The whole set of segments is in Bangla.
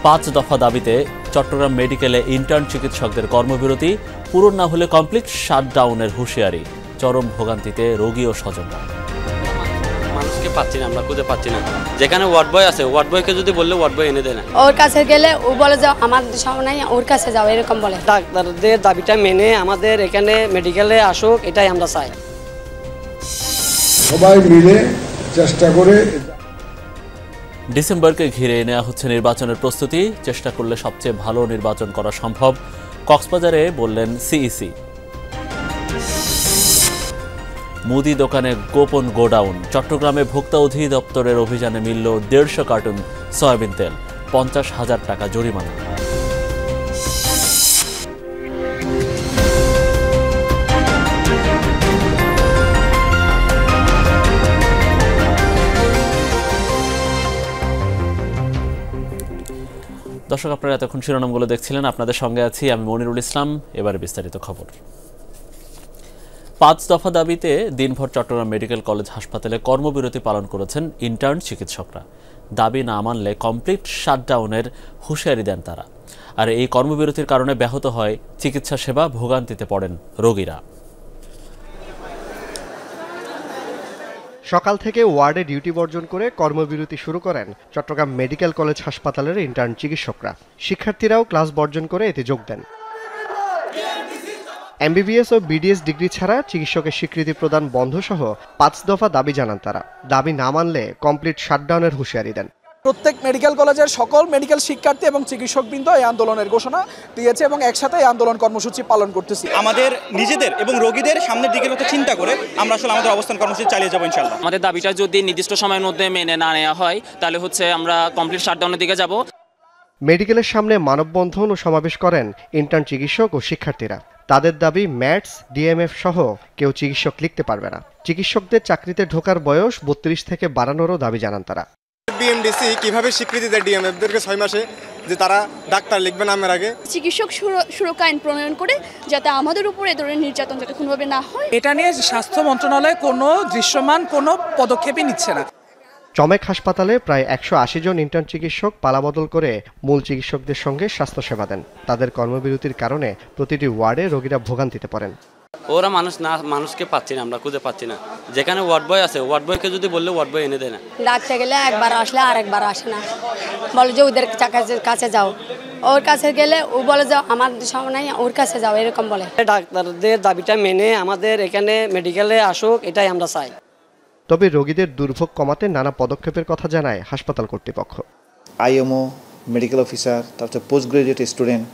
5 দফা দাবিতে চট্টগ্রাম মেডিকেলে ইন্টার্ন চিকিৎসকদের কর্মবিরতি, পূরণ না হলে কমপ্লিট শাটডাউনের হুঁশিয়ারি। চরম ভোগান্তিতে রোগী ও স্বজনরা। মানুষকে পাচ্ছি না, আমরা খুঁজে পাচ্ছি না। যেখানে ওয়ার্ড বয় আছে, ওয়ার্ড বয়কে যদি বললে ওয়ার্ড বয় এনে দেয় না। ওর কাছে গেলে ও বলে যাও আমার সামনে ওর কাছে যাও, এরকম বলে। ডাক্তারদের দাবিটা মেনে আমাদের এখানে মেডিকেলে আসুক, এটাই আমরা চাই। সবাই মিলে চেষ্টা করে। ডিসেম্বরকে ঘিরে নেওয়া হচ্ছে নির্বাচনের প্রস্তুতি, চেষ্টা করলে সবচেয়ে ভালো নির্বাচন করা সম্ভব, কক্সবাজারে বললেন সিইসি। মুদি দোকানে গোপন গোডাউন, চট্টগ্রামে ভোক্তা অধিদপ্তরের অভিযানে মিলল 150 কার্টুন সয়াবিন তেল, 50,000 টাকা জরিমানা। দর্শক, আপনারা এতক্ষণ শিরোনামগুলো দেখছিলেন, আপনাদের সঙ্গে আছি আমি মনিরুল ইসলাম। এবারে বিস্তারিত খবর। 5 দফা দাবিতে দিনভর চট্টগ্রাম মেডিকেল কলেজ হাসপাতালে কর্মবিরতি পালন করেছেন ইন্টার্ন চিকিৎসকরা। দাবি না মানলে কমপ্লিট শাটডাউনের হুঁশিয়ারি দেন তারা। আর এই কর্মবিরতির কারণে ব্যাহত হয় চিকিৎসা সেবা, ভোগান্তিতে পড়েন রোগীরা। সকাল থেকে ওয়ার্ডে ডিউটি বর্জন করে কর্মবিরতি শুরু করেন চট্টগ্রাম মেডিকেল কলেজ হাসপাতালের ইন্টার্ন চিকিৎসকরা। শিক্ষার্থীরাও ক্লাস বর্জন করে এতে যোগ দেন। এমবিবিএস ও বিডিএস ডিগ্রি ছাড়া চিকিৎসকের স্বীকৃতি প্রদান বন্ধ সহ 5 দফা দাবি জানান তারা। দাবি না মানলে কমপ্লিট শাটডাউনের হুঁশিয়ারি দেন। প্রত্যেক মেডিকেল কলেজের সকল মেডিকেল শিক্ষার্থী এবং চিকিৎসকবৃন্দ এই আন্দোলনের ঘোষণা দিয়েছে এবং একসাথে এই আন্দোলন কর্মসূচি পালন করতেছি। আমাদের নিজেদের এবং রোগীদের সামনের দিকের কথা চিন্তা করে আমরা আসলে আমাদের অবস্থান কর্মসূচি চালিয়ে যাবো ইনশাআল্লাহ। আমাদের দাবিটা যদি নির্দিষ্ট সময়ের মধ্যে মেনে না নেওয়া হয় তাহলে আমরা কমপ্লিট শাটডাউনের দিকে যাব। মেডিকেলের সামনে মানববন্ধন ও সমাবেশ করেন ইন্টার্ন চিকিৎসক ও শিক্ষার্থীরা। তাদের দাবি ম্যাটস, ডিএমএফ সহ কেউ চিকিৎসক লিখতে পারবে না। চিকিৎসকদের চাকরিতে ঢোকার বয়স 32 থেকে বাড়ানোরও দাবি জানান তারা। বিএমডিসি কিভাবে স্বীকৃতি দেয় ডিএমএফদেরকে 6 মাসে যে তারা ডাক্তার লিখবে নামের আগে? চিকিৎসক সুরক্ষা আইন প্রণয়ন করে যাতে আমাদের উপরে এ ধরনের নির্যাতন যাতে কোনোভাবে না হয়। এটা নিয়ে স্বাস্থ্য মন্ত্রণালয় কোনো দৃশ্যমান কোনো পদক্ষেপই নিচ্ছে না। চমেক হাসপাতালে প্রায় 180 জন ইন্টার্ন চিকিৎসক পালাবদল করে মূল চিকিৎসকদের সঙ্গে স্বাস্থ্যসেবা দেন। তাদের কর্মবিরতির কারণে প্রতিটি ওয়ার্ডে রোগীরা ভোগান্তিতে পড়েন। ওরা মানুষকে পাচ্ছি না, আমরা খুঁজে পাচ্ছি না। যেখানে ওয়ার্ড বয় আছে, ওয়ার্ড বয়কে যদি বললে ওয়ার্ড বয় এনে দেয় না। ডাকতে গেলে একবার আসলে আরেকবার আসে না, বলে যে ওদের কাছে যাও। ওর কাছে গেলে ও বলে যাও আমার সামনে ওর কাছে যাও, এরকম বলে। ডাক্তারদের দাবিটা মেনে আমাদের এখানে মেডিকেলে আসুক, এটাই আমরা চাই। তবে রোগীদের দুর্ভোগ কমাতে নানা পদক্ষেপের কথা জানায় হাসপাতাল কর্তৃপক্ষ। আইএমও, মেডিকেল অফিসার, তারপর পোস্ট গ্রাজুয়েট স্টুডেন্ট,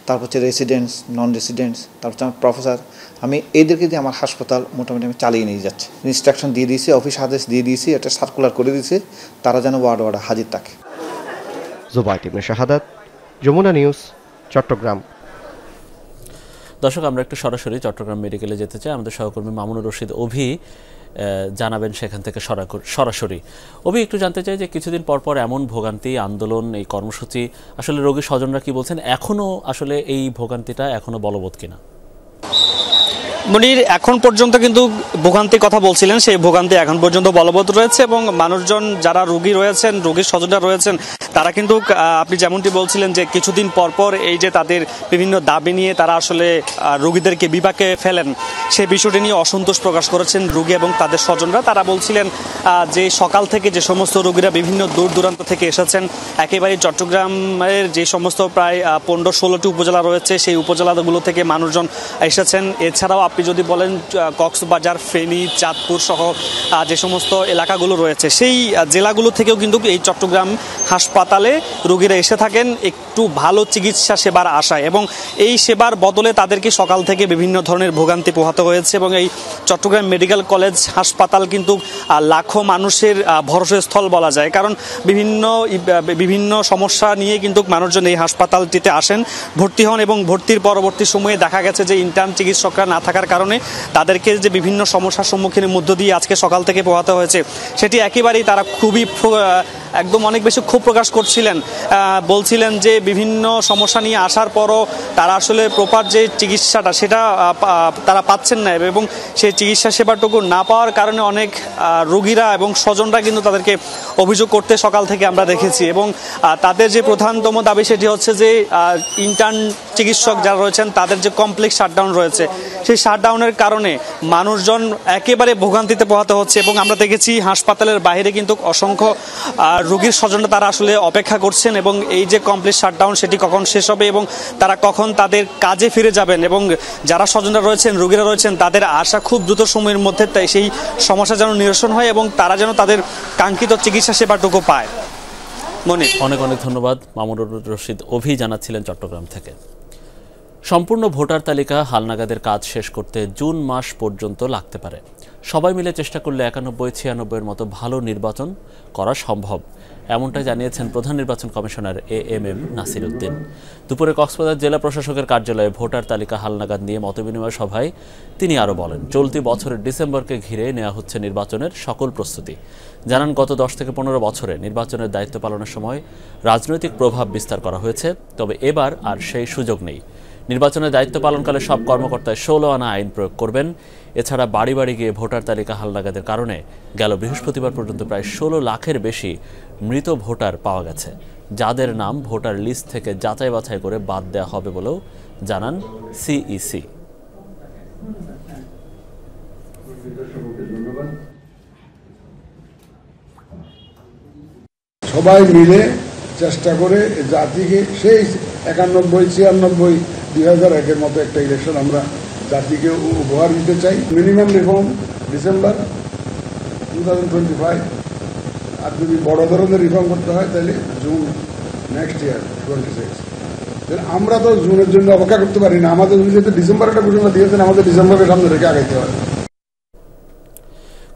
তারপর হচ্ছে রেসিডেন্টস, নন রেসিডেন্টস, তারপর হচ্ছে আমার প্রফেসর, আমি এদেরকে দিয়ে আমার হাসপাতাল মোটামুটি আমি চালিয়ে নিয়ে যাচ্ছি। ইনস্ট্রাকশন দিয়ে দিয়েছি, অফিস আদেশ দিয়ে দিয়েছি, একটা সার্কুলার করে দিয়েছি, তারা যেন ওয়ার্ড ওয়ার্ডে হাজির থাকে। জুবাইর ইবনে শাহাদাত, যমুনা নিউজ, চট্টগ্রাম। দর্শক, আমরা একটু সরাসরি চট্টগ্রাম মেডিকেলে যেতে চাই। আমাদের সহকর্মী মামুনুর রশিদ অভি জানাবেন সেখান থেকে সরাসরি। অভি, একটু জানতে চাই যে কিছুদিন পর পর এমন ভোগান্তি, আন্দোলন, এই কর্মসূচি আসলে রোগী স্বজনরা কি বলছেন? এখনো আসলে এই ভোগান্তিটা এখনো বলবৎ কিনা? মনির, এখন পর্যন্ত কিন্তু ভোগান্তির কথা বলছিলেন, সেই ভোগান্তি এখন পর্যন্ত বলবৎ রয়েছে এবং মানুষজন যারা রোগী রয়েছেন, রোগীর স্বজনরা রয়েছেন, তারা কিন্তু আপনি যেমনটি বলছিলেন যে কিছুদিন পর পর এই যে তাদের বিভিন্ন দাবি নিয়ে তারা আসলে রোগীদেরকে বিপাকে ফেলেন, সেই বিষয়টি নিয়ে অসন্তোষ প্রকাশ করেছেন রোগী এবং তাদের স্বজনরা। তারা বলছিলেন যে সকাল থেকে যে সমস্ত রোগীরা বিভিন্ন দূর দূরান্ত থেকে এসেছেন, একেবারে চট্টগ্রামের যে সমস্ত প্রায় 15-16টি উপজেলা রয়েছে, সেই উপজেলাগুলো থেকে মানুষজন এসেছেন। এছাড়াও আপনি যদি বলেন কক্সবাজার, ফেনী, চাঁদপুর সহ যে সমস্ত এলাকাগুলো রয়েছে, সেই জেলাগুলো থেকেও কিন্তু এই চট্টগ্রাম হাসপাতালে রোগীরা এসে থাকেন একটু ভালো চিকিৎসা সেবার আশায়, এবং এই সেবার বদলে তাদেরকে সকাল থেকে বিভিন্ন ধরনের ভোগান্তি পোহাতে হয়েছে। এবং এই চট্টগ্রাম মেডিকেল কলেজ হাসপাতাল কিন্তু লাখো মানুষের ভরসাস্থল বলা যায়, কারণ বিভিন্ন সমস্যা নিয়ে কিন্তু মানুষজন এই হাসপাতালটিতে আসেন, ভর্তি হন এবং ভর্তির পরবর্তী সময়ে দেখা গেছে যে ইন্টার্ন চিকিৎসকরা না থাকার থাকার কারণে তাদেরকে যে বিভিন্ন সমস্যার সম্মুখীনের মধ্য দিয়ে আজকে সকাল থেকে পোহাতে হয়েছে সেটি একেবারেই তারা খুবই একদম অনেক বেশি ক্ষোভ প্রকাশ করছিলেন। বলছিলেন যে বিভিন্ন সমস্যা নিয়ে আসার পরও তারা আসলে প্রপার যে চিকিৎসাটা সেটা তারা পাচ্ছেন না, এবং সেই চিকিৎসা সেবাটুকু না পাওয়ার কারণে অনেক রোগীরা এবং স্বজনরা কিন্তু তাদেরকে অভিযোগ করতে সকাল থেকে আমরা দেখেছি। এবং তাদের যে প্রধানতম দাবি সেটি হচ্ছে যে ইন্টার্ন চিকিৎসক যারা রয়েছেন তাদের যে কমপ্লেক্স শাটডাউন রয়েছে সেই শাটডাউনের কারণে মানুষজন একেবারে ভোগান্তিতে পোহাতে হচ্ছে। এবং আমরা দেখেছি হাসপাতালের বাইরে কিন্তু অসংখ্য রোগীর স্বজনরা তারা আসলে অপেক্ষা করছেন এবং এই যে কমপ্লিট শাটডাউন সেটি কখন শেষ হবে এবং তারা কখন তাদের কাজে ফিরে যাবেন, এবং যারা স্বজনরা রয়েছেন রোগীরা রয়েছেন তাদের আশা খুব দ্রুত সময়ের মধ্যে সেই সমস্যা যেন নিরসন হয় এবং তারা যেন তাদের কাঙ্ক্ষিত চিকিৎসা সেবাটুকু পায়। অনেক অনেক ধন্যবাদ। মামুনুর রশিদ অভি জানাচ্ছিলেন চট্টগ্রাম থেকে। সম্পূর্ণ ভোটার তালিকা হালনাগাদের কাজ শেষ করতে জুন মাস পর্যন্ত লাগতে পারে। সবাই মিলে চেষ্টা করলে ৯১-৯৬-এর মতো ভালো নির্বাচন করা সম্ভব, এমনটাই জানিয়েছেন প্রধান নির্বাচন কমিশনার AMM নাসির উদ্দিন। দুপুরে কক্সবাজার জেলা প্রশাসকের কার্যালয়ে ভোটার তালিকা হালনাগাদ নিয়ে মতবিনিময় সভায় তিনি আরও বলেন, চলতি বছরের ডিসেম্বরকে ঘিরে নেওয়া হচ্ছে নির্বাচনের সকল প্রস্তুতি। জানান, গত ১০ থেকে ১৫ বছরে নির্বাচনের দায়িত্ব পালনের সময় রাজনৈতিক প্রভাব বিস্তার করা হয়েছে, তবে এবার আর সেই সুযোগ নেই। নির্বাচনের দায়িত্ব পালনকালে সব কর্মকর্তায় ১৬ আনা আইন প্রয়োগ করবেন। এছাড়া বাড়ি বাড়ি গিয়ে ভোটার তালিকা হালনাগাদের কারণে গেল বৃহস্পতিবার পর্যন্ত প্রায় ১৬ লাখের বেশি মৃত ভোটার পাওয়া গেছে, যাদের নাম ভোটার লিস্ট থেকে যাচাই বাছাই করে বাদ দেওয়া হবে বলেও জানান CEC। সবাই মিলে চেষ্টা করে জাতিকে সেই ৯১-৯৬-২০০১-এর মতো একটা ইলেকশন আমরা জাতিকে উপহার দিতে চাই। মিনিমাম রিফর্ম ডিসেম্বর 2025, আর যদি বড় ধরনের রিফর্ম করতে হয় তাহলে জুন নেক্সট ইয়ার 26। আমরা তো জুনের জন্য অপেক্ষা করতে পারি না, আমাদের যদি ডিসেম্বর একটা ঘোষণা দিয়েছেন আমাদের ডিসেম্বরকে সামনে রেখে আগাইতে হয়।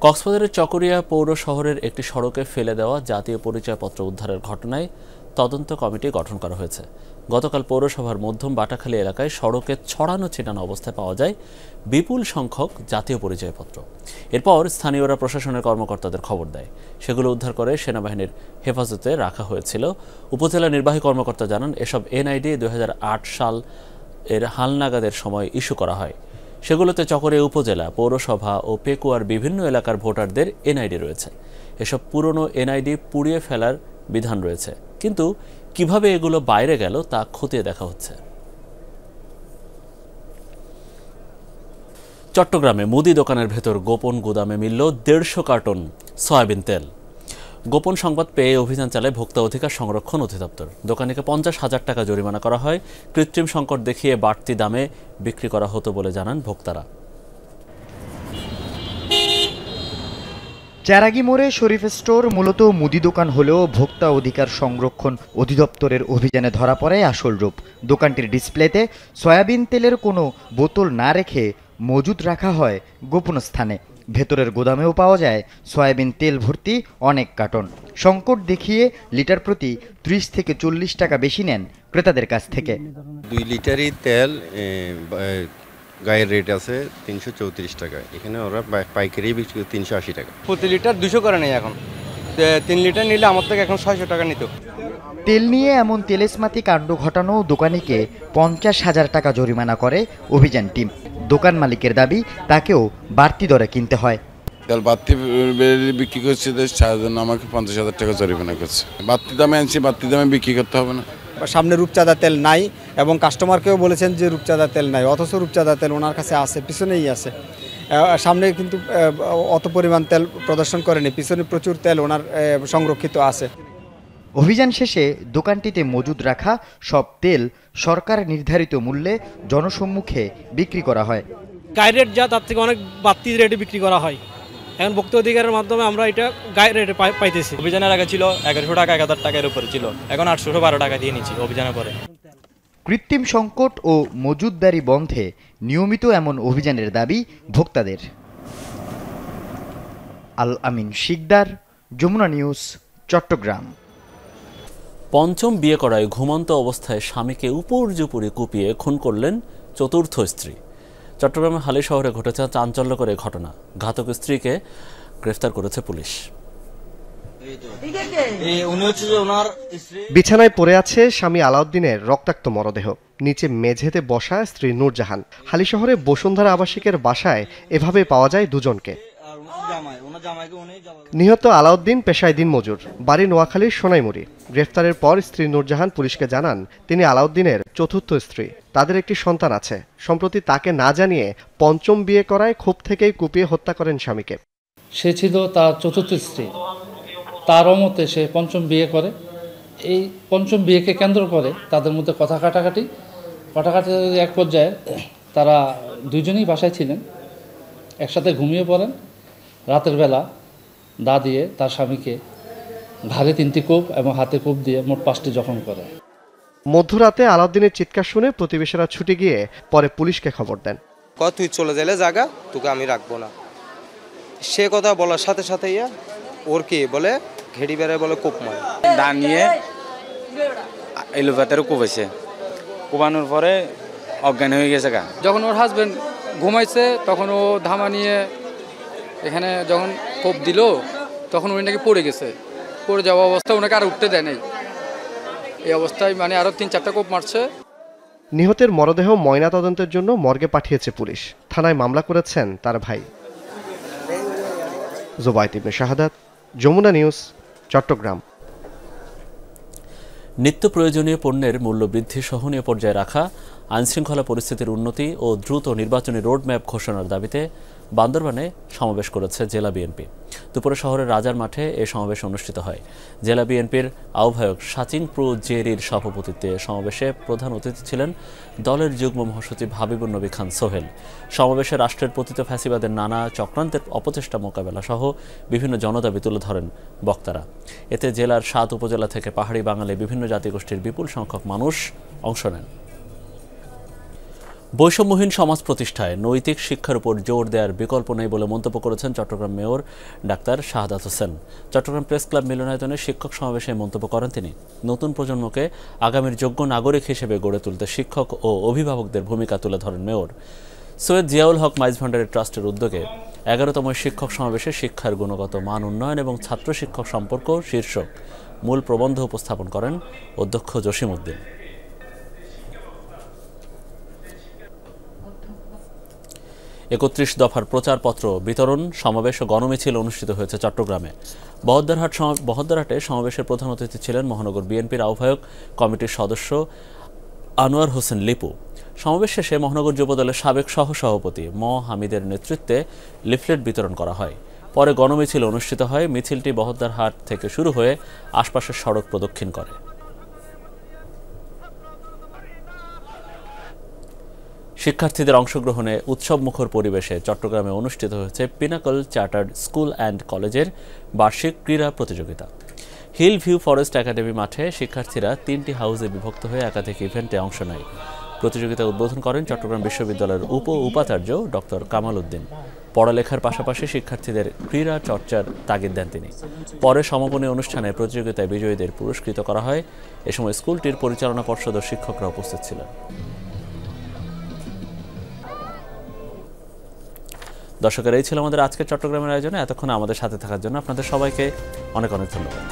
কক্সবাজারের চকরিয়া পৌর শহরের একটি সড়কে ফেলে দেওয়া জাতীয় পরিচয়পত্র উদ্ধারের ঘটনায় তদন্ত কমিটি গঠন করা হয়েছে। গতকাল পৌরসভার মধ্যম বাটাখালী এলাকায় সড়কে ছড়ানো ছিটানো অবস্থায় পাওয়া যায় বিপুল সংখ্যক জাতীয় পরিচয়পত্র। এরপর স্থানীয়রা প্রশাসনের কর্মকর্তাদের খবর দেয়, সেগুলো উদ্ধার করে সেনাবাহিনীর হেফাজতে রাখা হয়েছিল। উপজেলা নির্বাহী কর্মকর্তা জানান, এসব NID 2008 সাল এর হালনাগাদের সময় ইস্যু করা হয়। সেগুলোতে চকরিয়া উপজেলা, পৌরসভা ও পেকুয়ার বিভিন্ন এলাকার ভোটারদের NID রয়েছে। এসব পুরনো NID পুড়িয়ে ফেলার বিধান রয়েছে, কিন্তু কিভাবে এগুলো বাইরে গেল তা খতিয়ে দেখা হচ্ছে। চট্টগ্রামে মুদি দোকানের ভেতর গোপন গুদামে মিলল ১৫০ কার্টন সয়াবিন তেল। গোপন সংবাদ পেয়ে অভিযান চালায় ভোক্তা অধিকার সংরক্ষণ অধিদপ্তর। দোকানিকে ৫০,০০০ টাকা জরিমানা করা হয়। কৃত্রিম সংকট দেখিয়ে বাড়তি দামে বিক্রি করা হতো বলে জানান ভোক্তারা। চেরাগি মোড়ে শরীফ স্টোর মূলত মুদি দোকান হলেও ভোক্তা অধিকার সংরক্ষণ অধিদপ্তরের অভিযানে ধরা পড়ে আসল রূপ। দোকানটির ডিসপ্লেতে সয়াবিন তেলের কোনো বোতল না রেখে মজুদ রাখা হয় গোপন স্থানে। ভেতরের গোদামেও পাওয়া যায় সয়াবিন তেল ভর্তি অনেক কার্টন। সংকট দেখিয়ে লিটার প্রতি ৩০ থেকে ৪০ টাকা বেশি নেন ক্রেতাদের কাছ থেকে। ২ লিটারই তেল গায়ের রেট আছে ৩৩৪ টাকা, এখানে ওরা পাইকারি বিক্রি করে ৩৮০ টাকা। প্রতি লিটার ২০০ করে নেই এখন, ৩ লিটার নিলে আমার থেকে এখন ৬০০ টাকা নিত। তেল নিয়ে এমন তেলেসমাতি কাণ্ড ঘটানো দোকানিকে ৫০,০০০ টাকা জরিমানা করে অভিযান টিম। দোকান মালিকের দাবি তাকেও বাড়তি দরে কিনতে হয়। তেল বাড়তি বিক্রি করছে তার জন্য আমাকে ৫০,০০০ টাকা জরিমানা করছে। বাড়তি দামে আনছি, বাড়তি দামে বিক্রি করতে হবে না। সামনে রূপচাঁদা তেল নাই এবং কাস্টমারকেও বলেছেন যে রূপচাঁদা তেল নাই, অথচ রূপচাঁদা তেল ওনার কাছে আছে, পিছনেই আছে। সামনে কিন্তু অত পরিমাণ তেল প্রদর্শন করেনি, পিছনে প্রচুর তেল ওনার সংরক্ষিত আছে। অভিযান শেষে দোকানটিতে মজুদ রাখা সব তেল সরকার নির্ধারিত মূল্যে জনসম্মুখে বিক্রি করা হয়। গায়ে রেট যা তার থেকে অনেক বাড়তি রেটে বিক্রি করা হয়। এখন ভোক্তা অধিকারের মাধ্যমে আমরা এটা গায়ে রেটে পাইতেছি। অভিযানের আগে ছিল ১১০০ টাকা, ১০০০ টাকার উপরে ছিল, এখন ৮১২ টাকা দিয়ে নিচ্ছি অভিযানের পরে। কৃত্রিম সংকট ও মজুদদারি বন্ধে নিয়মিত এমন অভিযানের দাবি ভোক্তাদের। আল আমিন শিকদার, যমুনা নিউজ, চট্টগ্রাম। পঞ্চম বিয়ে করায় ঘুমন্ত অবস্থায় স্বামীকে উপর্যুপরি কুপিয়ে খুন করলেন চতুর্থ স্ত্রী। চট্টগ্রামের হালি শহরে ঘটেছে চাঞ্চল্যকর এই ঘটনা। ঘাতক স্ত্রীকে গ্রেফতার করেছে পুলিশ। বিছানায় পড়ে আছে স্বামী আলাউদ্দিনের রক্তাক্ত মরদেহ, নিচে মেঝেতে বসা স্ত্রী নূরজাহান। হালি শহরে বসুন্ধরা আবাসিকের বাসায় এভাবে পাওয়া যায় দুজনকে। নিহত আলাউদ্দিন পেশায় দিনমজুর, বাড়ি নোয়াখালীর সোনাইমুড়ি। গ্রেফতারের পর স্ত্রী নূরজাহান পুলিশকে জানান তিনি আলাউদ্দিনের চতুর্থ স্ত্রী, তাদের একটি সন্তান আছে। সম্প্রতি তাকে না জানিয়ে পঞ্চম বিয়ে করায় ক্ষোভ থেকেই কুপিয়ে হত্যা করেন স্বামীকে। সে ছিল তার চতুর্থ স্ত্রী, তার মতে সে পঞ্চম বিয়ে করে। এই পঞ্চম বিয়েকে কেন্দ্র করে তাদের মধ্যে কথা কাটাকাটি এক পর্যায়ে তারা দুইজনেই বাসায় ছিলেন, একসাথে ঘুমিয়ে পড়েন। রাতের বেলা দা দিয়ে তার স্বামীকে ঘাড়ে 3টি কোপ এবং হাতে কোপ দিয়ে মোট 5টি জখম করে। মধ্যরাতে আলাউদ্দিনের চিৎকার শুনে প্রতিবেশীরা ছুটে গিয়ে পরে পুলিশকে খবর দেন। তুই চলে গেলে জায়গা, তোকে আমি রাখবো না। সে কথা বলার সাথে সাথে ওর কি বলে ঘেড়ি বেড়ায় বলে কোপ মারে, দাঁড়িয়ে এলোপাতারও কোপাইছে। কোপানোর পরে অজ্ঞান হয়ে গেছে। যখন ওর হাজবেন্ড ঘুমাইছে তখন ও ধামা নিয়ে এখানে যখন কোপ দিল তখন উনি নাকি পড়ে গেছে। পড়ে যাওয়া অবস্থায় ওনাকে আর উঠতে দেয় নাই। এই অবস্থায় মানে আরও 3-4টা কোপ মারছে। নিহতের মরদেহ ময়নাতদন্তের জন্য মর্গে পাঠিয়েছে পুলিশ। থানায় মামলা করেছেন তার ভাই। জুবাইদ ইবনে শাহাদাত, যমুনা নিউজ, চট্টগ্রাম। নিত্য প্রয়োজনীয় পণ্যের মূল্য বৃদ্ধি সহনীয় পর্যায়ে রাখা, আইনশৃঙ্খলা পরিস্থিতির উন্নতি ও দ্রুত নির্বাচনী রোডম্যাপ ঘোষণার দাবিতে বান্দরবানে সমাবেশ করেছে জেলা বিএনপি। দুপুরে শহরের রাজার মাঠে এ সমাবেশ অনুষ্ঠিত হয়। জেলা বিএনপির আহ্বায়ক সাচিন প্রুজেরির সভাপতিত্বে সমাবেশে প্রধান অতিথি ছিলেন দলের যুগ্ম মহাসচিব হাবিবুন নবী খান সোহেল। সমাবেশে রাষ্ট্রের পতিত ফ্যাসিবাদের নানা চক্রান্তের অপচেষ্টা মোকাবেলা সহ বিভিন্ন জনদাবি তুলে ধরেন বক্তারা। এতে জেলার 7 উপজেলা থেকে পাহাড়ি বাঙালি বিভিন্ন জাতিগোষ্ঠীর বিপুল সংখ্যক মানুষ অংশ নেন। বৈষম্যহীন সমাজ প্রতিষ্ঠায় নৈতিক শিক্ষার উপর জোর দেওয়ার বিকল্প নেই বলে মন্তব্য করেছেন Chittagong mayor doctor Shahadat Hossain. Chittagong press club মিলনায়তনে শিক্ষক সমাবেশে মন্তব্য করেন তিনি। নতুন প্রজন্মকে আগামীর যোগ্য নাগরিক হিসেবে গড়ে তুলতে শিক্ষক ও অভিভাবকদের ভূমিকা তুলে ধরেন মেয়র। সৈয়দ জিয়াউল হক মাইজ ভান্ডারি ট্রাস্টের উদ্যোগে 11তম শিক্ষক সমাবেশে শিক্ষার গুণগত মান উন্নয়ন এবং ছাত্র শিক্ষক সম্পর্ক শীর্ষক মূল প্রবন্ধ উপস্থাপন করেন অধ্যক্ষ জসিম উদ্দিন। একত্রিশ দফার প্রচারপত্র বিতরণ সমাবেশ ও গণমিছিল অনুষ্ঠিত হয়েছে চট্টগ্রামে। বহদ্দারহাটে সমাবেশের প্রধান অতিথি ছিলেন মহানগর বিএনপির আহ্বায়ক কমিটির সদস্য আনোয়ার হোসেন লিপু। সমাবেশ শেষে মহানগর যুবদলের সাবেক সহসভাপতি ম হামিদের নেতৃত্বে লিফলেট বিতরণ করা হয়। পরে গণমিছিল অনুষ্ঠিত হয়। মিছিলটি বহদ্দারহাট থেকে শুরু হয়ে আশপাশের সড়ক প্রদক্ষিণ করে। শিক্ষার্থীদের অংশগ্রহণে উৎসবমুখর পরিবেশে চট্টগ্রামে অনুষ্ঠিত হয়েছে পিনাকল চার্টার্ড স্কুল অ্যান্ড কলেজের বার্ষিক ক্রীড়া প্রতিযোগিতা। হিল ভিউ ফরেস্ট একাডেমি মাঠে শিক্ষার্থীরা 3টি হাউসে বিভক্ত হয়ে একাধিক ইভেন্টে অংশ নেয়। প্রতিযোগিতা উদ্বোধন করেন চট্টগ্রাম বিশ্ববিদ্যালয়ের উপাচার্য ডক্টর কামাল উদ্দিন। পড়ালেখার পাশাপাশি শিক্ষার্থীদের ক্রীড়া চর্চার তাগিদ দেন তিনি। পরে সমাপনী অনুষ্ঠানে প্রতিযোগিতায় বিজয়ীদের পুরস্কৃত করা হয়। এ সময় স্কুলটির পরিচালনা পর্ষদ ও শিক্ষকরা উপস্থিত ছিলেন। দর্শকের এই ছিল আমাদের আজকের চট্টগ্রামের আয়োজনে। এতক্ষণ আমাদের সাথে থাকার জন্য আপনাদের সবাইকে অনেক অনেক ধন্যবাদ।